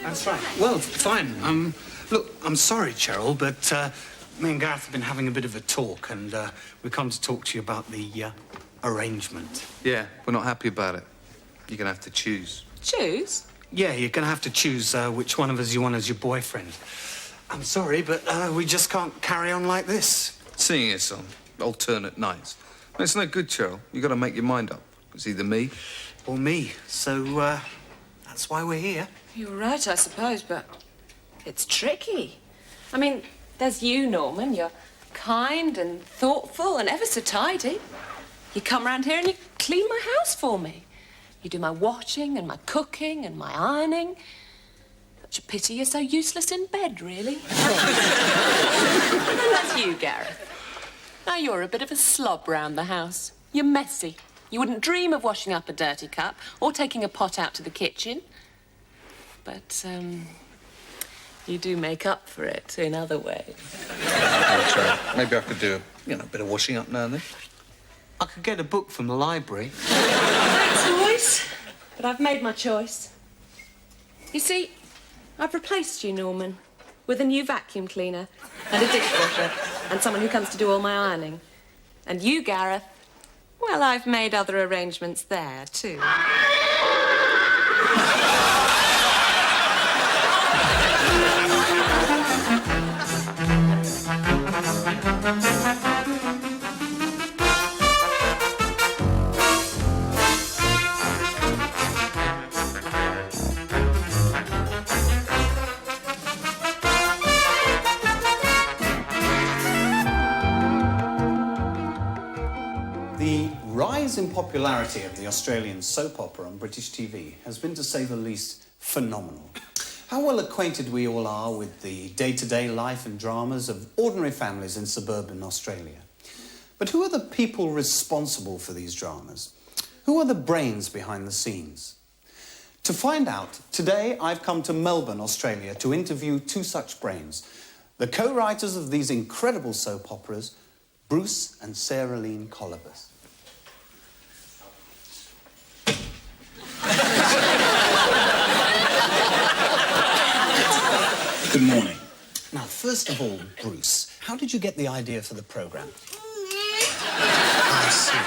That's right. Well, fine. Look, I'm sorry, Cheryl, but me and Gareth have been having a bit of a talk, and we've come to talk to you about the arrangement. Yeah, we're not happy about it. You're going to have to choose. Choose? Yeah, you're going to have to choose which one of us you want as your boyfriend. I'm sorry, but we just can't carry on like this. Seeing us on alternate nights. It's no good, Cheryl. You've got to make your mind up. It's either me or me. So, that's why we're here. You're right, I suppose, but it's tricky. I mean, there's you, Norman. You're kind and thoughtful and ever so tidy. You come round here and you clean my house for me. You do my washing and my cooking and my ironing. Such a pity you're so useless in bed, really. And then there's you, Gareth. Now, you're a bit of a slob round the house. You're messy. You wouldn't dream of washing up a dirty cup or taking a pot out to the kitchen. But, you do make up for it in other ways. Maybe I could do a bit of washing up now and then. I could get a book from the library. Thanks, boys. But I've made my choice. You see, I've replaced you, Norman, with a new vacuum cleaner and a dishwasher and someone who comes to do all my ironing. And you, Gareth, well, I've made other arrangements there, too. The rise in popularity of the Australian soap opera on British TV has been, to say the least, phenomenal. How well acquainted we all are with the day-to-day life and dramas of ordinary families in suburban Australia. But who are the people responsible for these dramas? Who are the brains behind the scenes? To find out, today I've come to Melbourne, Australia, to interview two such brains, the co-writers of these incredible soap operas, Bruce and Sarah Leen Collivers. Good morning. Now, first of all, Bruce, how did you get the idea for the programme? I see.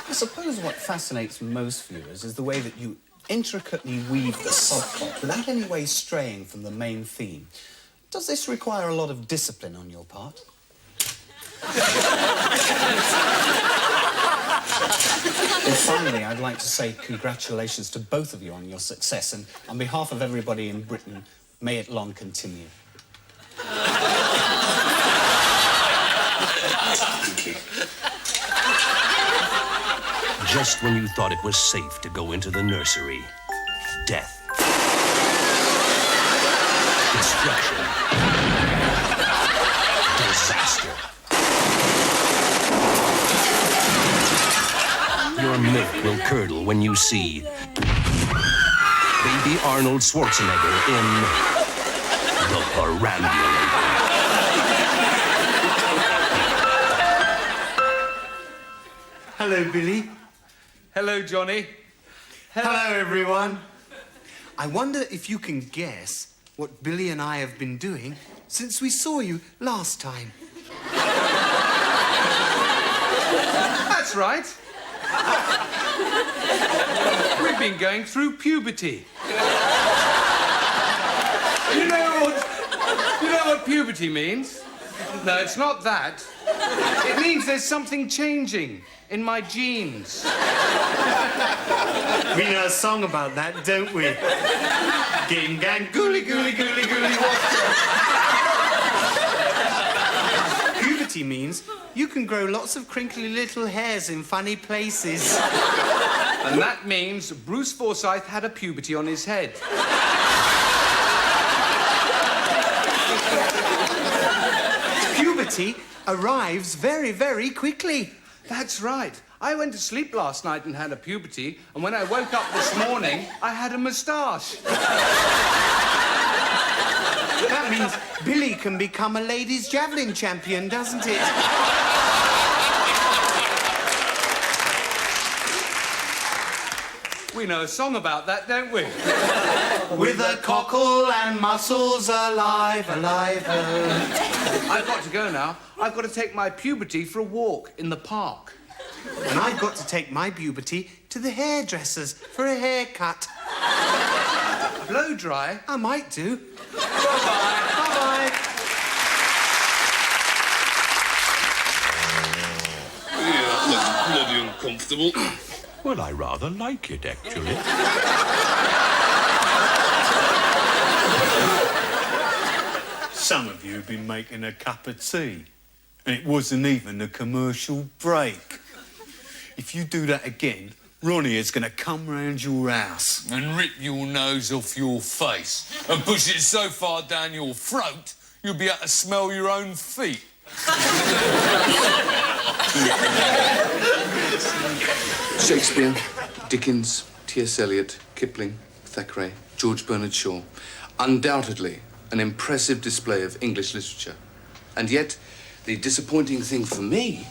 I suppose what fascinates most viewers is the way that you intricately weave the subplot without any way straying from the main theme. Does this require a lot of discipline on your part? Well, finally, I'd like to say congratulations to both of you on your success, and on behalf of everybody in Britain, may it long continue. Thank you. Just when you thought it was safe to go into the nursery, death, destruction, disaster. Your milk will curdle when you see baby Arnold Schwarzenegger in The Perambulator. Hello, Billy. Hello, Johnny. Hello, everyone. I wonder if you can guess what Billy and I have been doing since we saw you last time. That's right. We've been going through puberty. You know what puberty means? No, it's not that. It means there's something changing in my genes. We know a song about that, don't we? Ging gang, gooly, gooly, gooly, gooly, water. Puberty means you can grow lots of crinkly little hairs in funny places. And that means Bruce Forsyth had a puberty on his head. Puberty arrives very, very quickly. That's right. I went to sleep last night and had a puberty, and when I woke up this morning, I had a moustache. That means Billy can become a ladies' javelin champion, doesn't it? We know a song about that, don't we? With a cockle and muscles alive. I've got to go now. I've got to take my puberty for a walk in the park. And I've got to take my puberty to the hairdressers for a haircut. Blow dry? I might do. Bye-bye. Bye-bye. Yeah, that's bloody uncomfortable. Well, I rather like it, actually. Some of you have been making a cup of tea, and it wasn't even a commercial break. If you do that again, Ronnie is going to come round your house. And rip your nose off your face and push it so far down your throat you'll be able to smell your own feet. Shakespeare, Dickens, T.S. Eliot, Kipling, Thackeray, George Bernard Shaw. Undoubtedly an impressive display of English literature. And yet, the disappointing thing for me,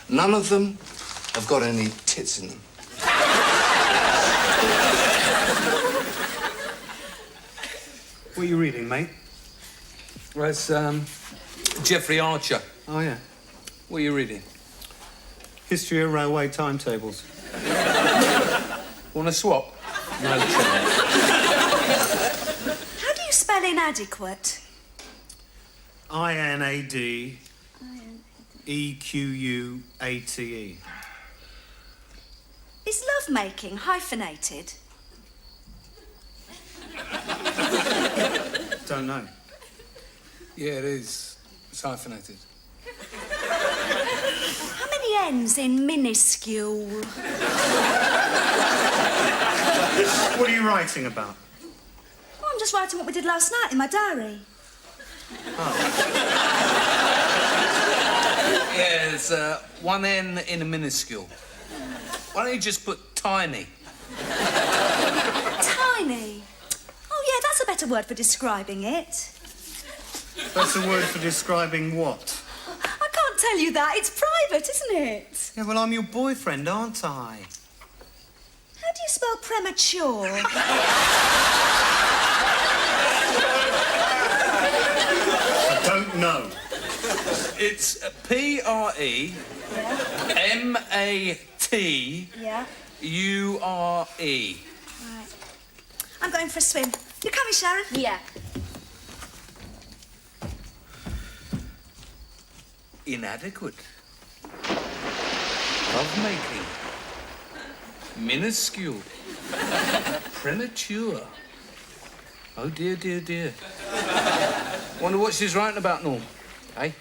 none of them have got any tits in them. What are you reading, mate? Well, it's, Geoffrey Archer. Oh, yeah. What are you reading? History of railway timetables. Want to swap? No chance. How do you spell inadequate? INADEQUATE. Is lovemaking hyphenated? Don't know. Yeah, it is. It's hyphenated. How many N's in minuscule? What are you writing about? Oh, I'm just writing what we did last night in my diary. Yeah, it's one N in a minuscule. Why don't you just put tiny? Tiny. Oh, yeah, that's a better word for describing it. That's a word for describing what? I can't tell you that. It's private, isn't it? Yeah, well, I'm your boyfriend, aren't I? How do you spell premature? I don't know. It's P-R-E-M-A-T-U-R-E. Yeah. Right. I'm going for a swim. You coming, Sharon? Yeah. Inadequate. Lovemaking. Minuscule. Premature. Oh, dear, dear, dear. Wonder what she's writing about, Norm. Eh?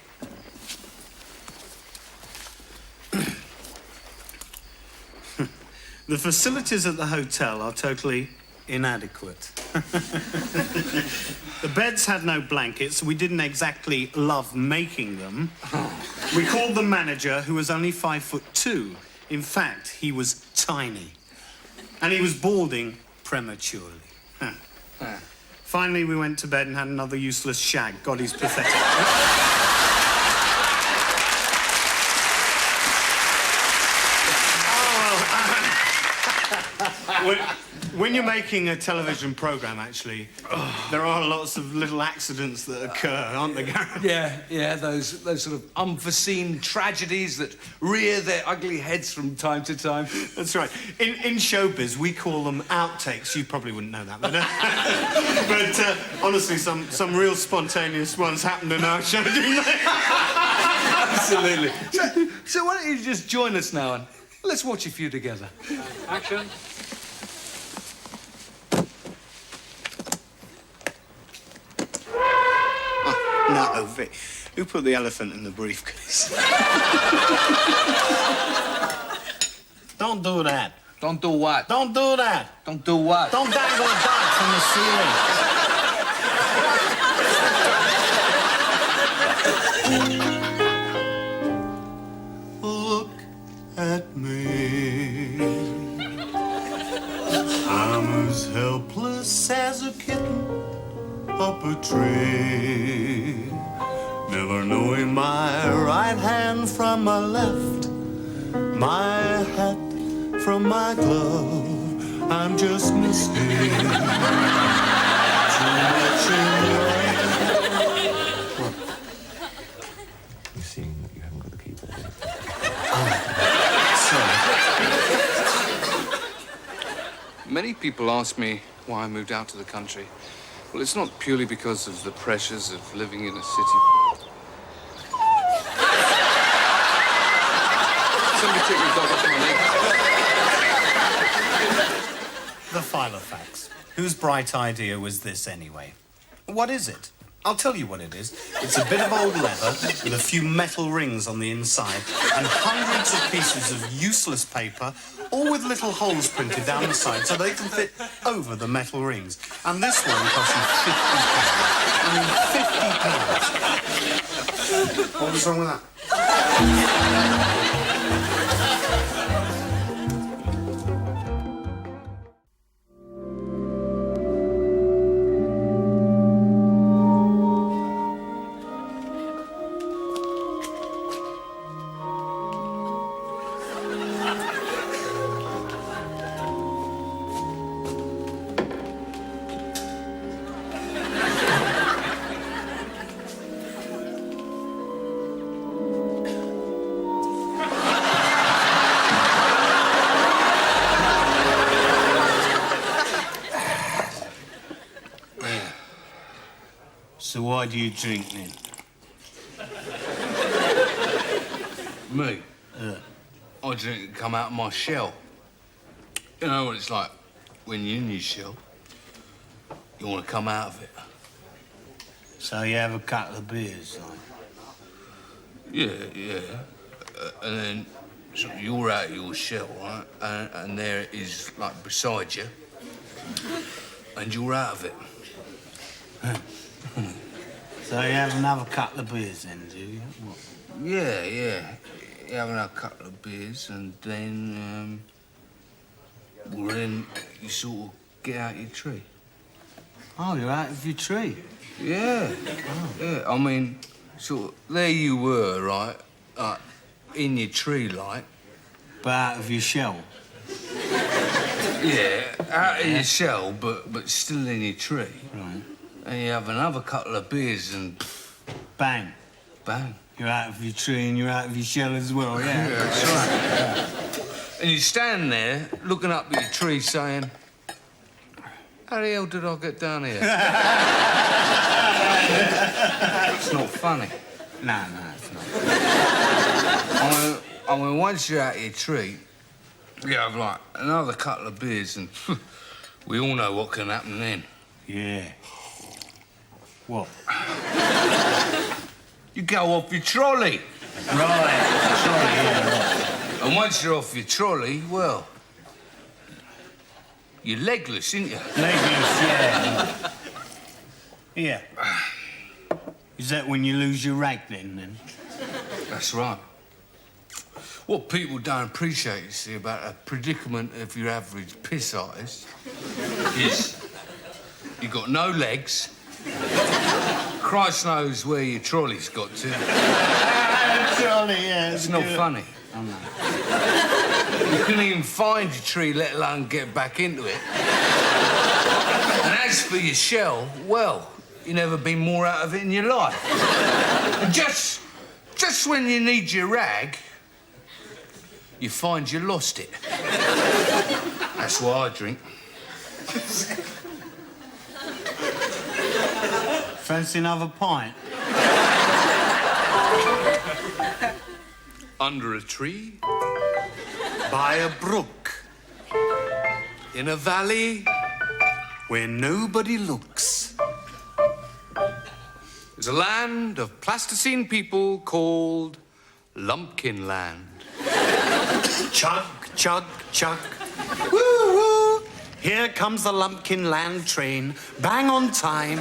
The facilities at the hotel are totally inadequate. The beds had no blankets. We didn't exactly love making them. We called the manager, who was only 5'2". In fact, he was tiny. And he was balding prematurely. Finally, we went to bed and had another useless shag. God, he's pathetic. When you're making a television programme, actually, there are lots of little accidents that occur, aren't there, Gareth? Yeah, those sort of unforeseen tragedies that rear their ugly heads from time to time. That's right. In showbiz, we call them outtakes. You probably wouldn't know that, but honestly, some real spontaneous ones happened in our show, didn't they? Absolutely. So why don't you just join us now and let's watch a few together. Action. No, Vic. Who put the elephant in the briefcase? Don't do that. Don't do what? Don't do that. Don't do what? Don't dangle a dart from the ceiling. Look at me. I'm as helpless as a kitten up a tree, never knowing my right hand from my left, my hat from my glove. I'm just mistaken. Too much in love. You seem that you haven't got the keyboard yet. Many people ask me why I moved out to the country. Well, it's not purely because of the pressures of living in a city. Somebody take the dog off my leg. The Filofax. Whose bright idea was this, anyway? What is it? I'll tell you what it is. It's a bit of old leather with a few metal rings on the inside and hundreds of pieces of useless paper, all with little holes printed down the side so they can fit over the metal rings. And this one cost me £50. I mean, £50. What was wrong with that? So why do you drink then? Me? I drink to come out of my shell. You know what it's like when you're in your shell. You want to come out of it. So you have a couple of beers, like? Yeah. And then so you're out of your shell, right? And there it is, like, beside you. And you're out of it. So you have another couple of beers then, do you? What? Yeah. You have a couple of beers and then, then you sort of get out your tree. Oh, you're out of your tree? Yeah. Oh. Yeah, I mean, sort of, there you were, right? Like, in your tree, like. But out of your shell? Yeah, out of your shell, but still in your tree. Right. And you have another couple of beers and... Bang. Bang. You're out of your tree and you're out of your shell as well, yeah? Yeah, that's right. Yeah. And you stand there, looking up at your tree, saying, how the hell did I get down here? It's not funny. No, it's not. I mean, once you're out of your tree, you have, like, another couple of beers and we all know what can happen then. Yeah. What? You go off your trolley. Right. Sorry, yeah, right. And once you're off your trolley, well, you're legless, ain't you? Legless, yeah. Yeah. Is that when you lose your rag then? That's right. What people don't appreciate, you see, about a predicament of your average piss artist is you've got no legs. Christ knows where your trolley's got to. Trolley, yeah. It's not funny. Oh, no. You couldn't even find your tree, let alone get back into it. And as for your shell, well, you've never been more out of it in your life. And just when you need your rag, you find you lost it. That's why I drink. Fancy another pint? Under a tree. By a brook. In a valley. Where nobody looks. There's a land of plasticine people called Lumpkin Land. Chug, chug, chug. Woo-hoo! Here comes the Lumpkin Land train, bang on time.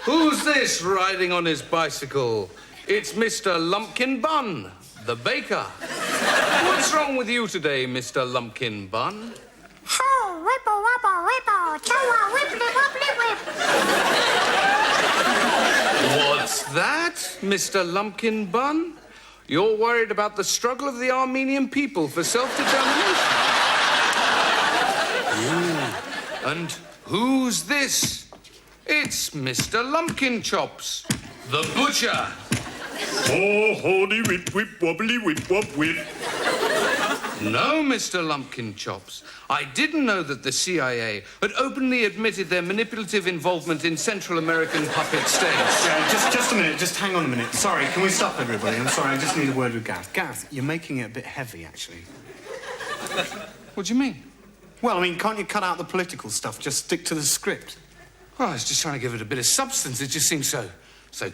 Who's this riding on his bicycle? It's Mr. Lumpkin Bun, the baker. What's wrong with you today, Mr. Lumpkin Bun? Ho, whipple, wobble, whipple, chowa, whipply, wobbly, whip. What's that, Mr. Lumpkin Bun? You're worried about the struggle of the Armenian people for self-determination? And who's this? It's Mr. Lumpkin Chops, the butcher. Oh, holy whip, whip, wobbly, whip, wob, whip. No, Mr. Lumpkin Chops. I didn't know that the CIA had openly admitted their manipulative involvement in Central American puppet states. Yeah, just a minute. Just hang on a minute. Sorry, can we stop, everybody? I'm sorry, I just need a word with Gareth. Gareth, you're making it a bit heavy, actually. What do you mean? Well, I mean, can't you cut out the political stuff? Just stick to the script. Well, I was just trying to give it a bit of substance. It just seems so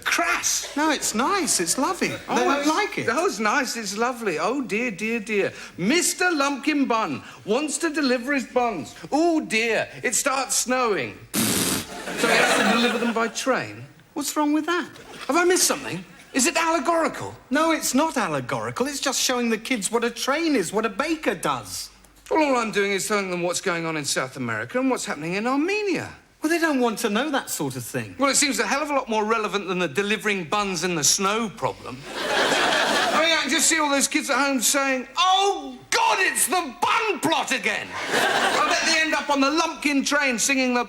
crass. No, it's nice. It's lovely. They don't like it. Oh, it's nice. It's lovely. Oh, dear, dear, dear. Mr. Lumpkin Bun wants to deliver his buns. Oh, dear. It starts snowing. So he has to deliver them by train? What's wrong with that? Have I missed something? Is it allegorical? No, it's not allegorical. It's just showing the kids what a train is, what a baker does. Well, all I'm doing is telling them what's going on in South America and what's happening in Armenia. Well, they don't want to know that sort of thing. Well, it seems a hell of a lot more relevant than the delivering buns in the snow problem. I mean, I can just see all those kids at home saying, "Oh, God, it's the bun plot again!" I bet they end up on the Lumpkin train singing the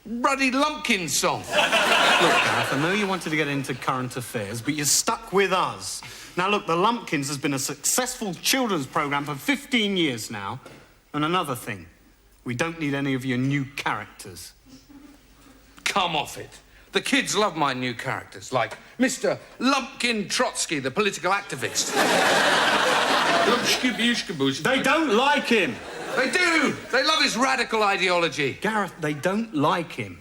ruddy Lumpkin song. Look, Gareth, I know you wanted to get into current affairs, but you're stuck with us. Now, look, the Lumpkins has been a successful children's programme for 15 years now. And another thing, we don't need any of your new characters. Come off it. The kids love my new characters, like Mr. Lumpkin Trotsky, the political activist. They don't like him. They do. They love his radical ideology. Gareth, they don't like him.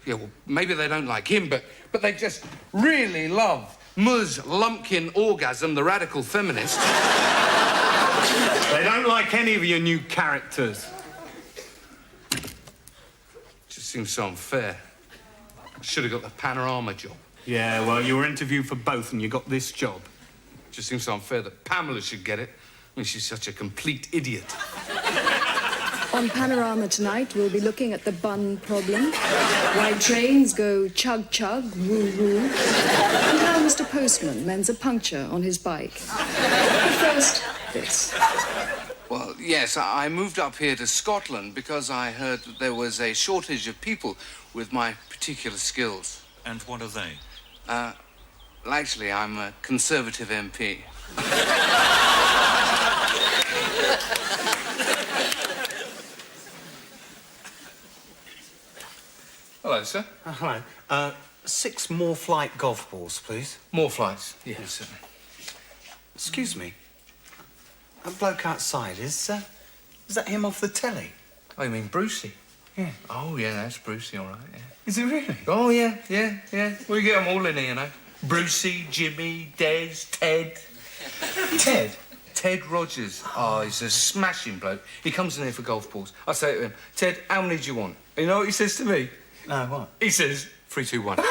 Yeah, well, maybe they don't like him, but they just really love Ms. Lumpkin Orgasm, the radical feminist. They don't like any of your new characters. Just seems so unfair. I should have got the Panorama job. Yeah, well, you were interviewed for both and you got this job. Just seems so unfair that Pamela should get it. I mean, she's such a complete idiot. On Panorama tonight, we'll be looking at the bun problem, why trains go chug-chug, woo-woo, and how Mr. Postman mends a puncture on his bike. But first, this. Well, yes, I moved up here to Scotland because I heard that there was a shortage of people with my particular skills. And what are they? Well, actually, I'm a Conservative MP. Hello, sir. Hello. 6 more flight golf balls, please. More flights? Yes, certainly. Excuse me. That bloke outside, is that him off the telly? Oh, you mean Brucey? Yeah. Oh, yeah, that's Brucey, all right, yeah. Is he really? Oh, yeah. We get them all in here, you know. Brucey, Jimmy, Des, Ted. Ted? Ted Rogers. Oh, he's a smashing bloke. He comes in here for golf balls. I say to him, "Ted, how many do you want?" You know what he says to me? No, what? He says, 3, 2, 1. It's a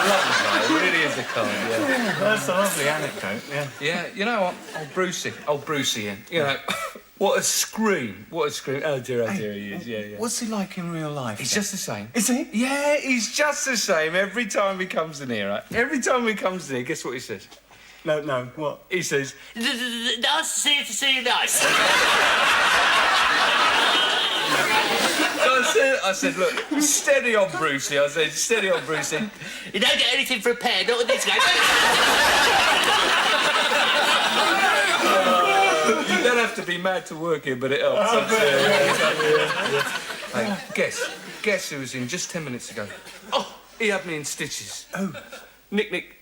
lovely guy. It really is a kind, Yeah, that's a lovely anecdote, yeah. Yeah, you know what? Old Brucey, you know, what a scream. Oh dear, he is, yeah. What's he like in real life? He's just the same. Is he? Yeah, he's just the same every time he comes in here, right? Every time he comes in here, guess what he says? No, what? He says, Nice to see you nice. I said, look, steady on, Brucey. I said, steady on, Brucey. You don't get anything for a pair, not with this guy. You don't have to be mad to work here, but it helps. Hey, guess who was in just 10 minutes ago? Oh, he had me in stitches. Oh. Nick.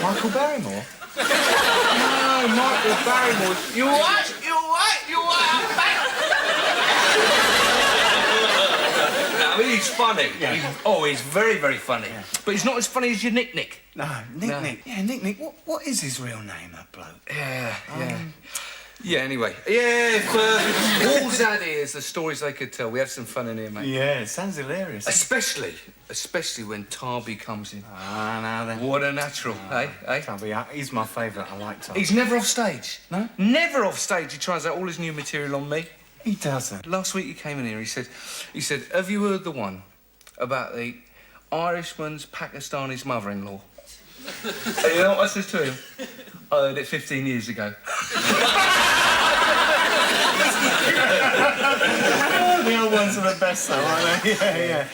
Michael Barrymore? No, Michael Barrymore. You what? I'm back. I mean, he's funny. Yeah. He's very, very funny. Yeah. But he's not as funny as your Nick. No, Nick. Yeah, Nick. What is his real name, that bloke? Yeah. Yeah, anyway. Yeah, if all Zad is the stories they could tell. We have some fun in here, mate. Yeah, it sounds hilarious. Especially when Tarby comes in. Ah, now then. What a natural, eh? Tarby, he's my favourite. I like Tarby. He's never off stage. No? Never off stage. He tries out all his new material on me. He doesn't. Last week he came in here, he said, have you heard the one about the Irishman's Pakistani's mother-in-law? And you know what I said to him? I heard it 15 years ago. Returns are the best, though, aren't they? Yeah.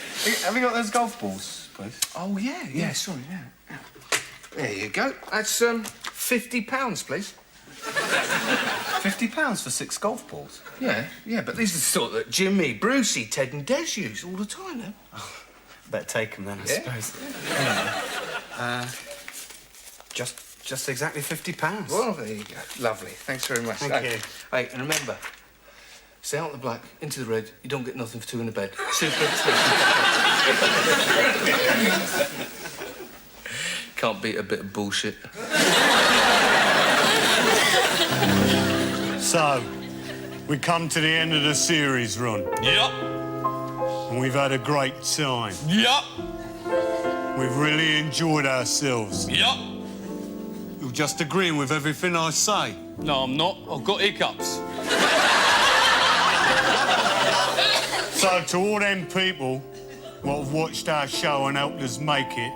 Have you got those golf balls, please? Oh, yeah, sorry, yeah. There you go. That's, £50, please. £50 for 6 golf balls? Yeah, but these are the sort that Jimmy, Brucey, Ted and Des use all the time, though. Oh, better take them then, I suppose. Just exactly £50. Well, there you go. Lovely. Thanks very much. Thank you. Hey, and remember, stay out the black, into the red. You don't get nothing for 2 in a bed. Super. Can't beat a bit of bullshit. So, we come to the end of the series, Ron. Yep. And we've had a great time. Yep. We've really enjoyed ourselves. Yep. You're just agreeing with everything I say. No, I'm not. I've got hiccups. So, to all them people what have watched our show and helped us make it,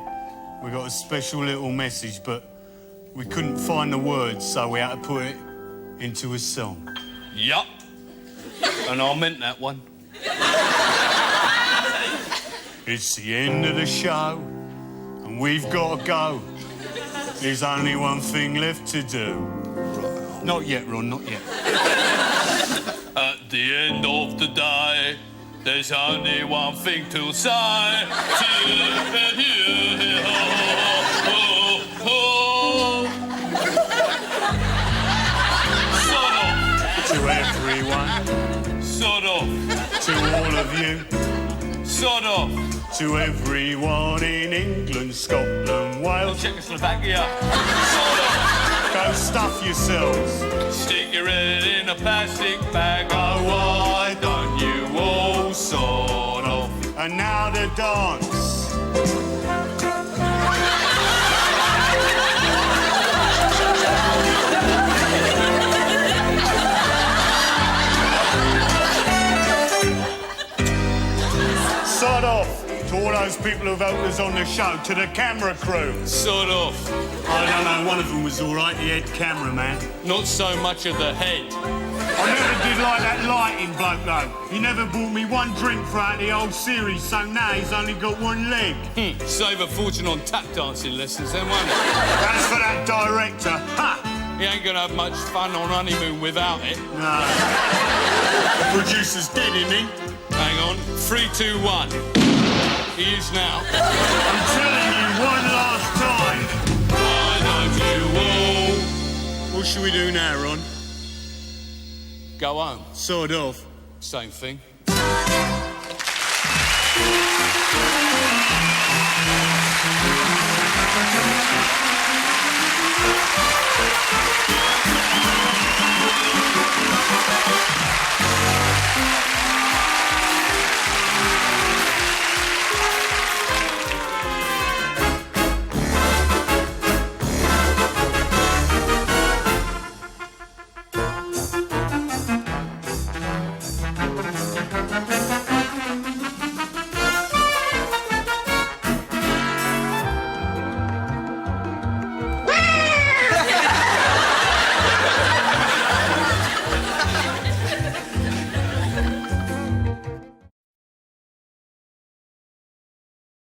we got a special little message, but we couldn't find the words, so we had to put it into a song. Yup. And I meant that one. It's the end of the show, and we've got to go. There's only one thing left to do. Not yet, Ron, not yet. At the end of the day, there's only one thing to say. To everyone. Sod off. To all of you. Sod off. To everyone in England, Scotland, Wales. Czechoslovakia. Sod off. Go stuff yourselves. Stick your head in a plastic bag. Oh, why don't you all sod off? And now the dance. Sod off to all those people who've helped us on the show, to the camera crew. Sod off. I don't know, one of them was all right, the head cameraman. Not so much of the head. I never did like that lighting bloke, though. He never bought me one drink throughout the whole series, so now he's only got one leg. Save a fortune on tap dancing lessons, then, won't it? That's for that director. Ha! He ain't gonna have much fun on honeymoon without it. No. The producer's dead, isn't he? Hang on. 3, 2, 1. He is now. I'm telling you one last time. Why don't you all What should we do now, Ron? go home? Sod off. Same thing.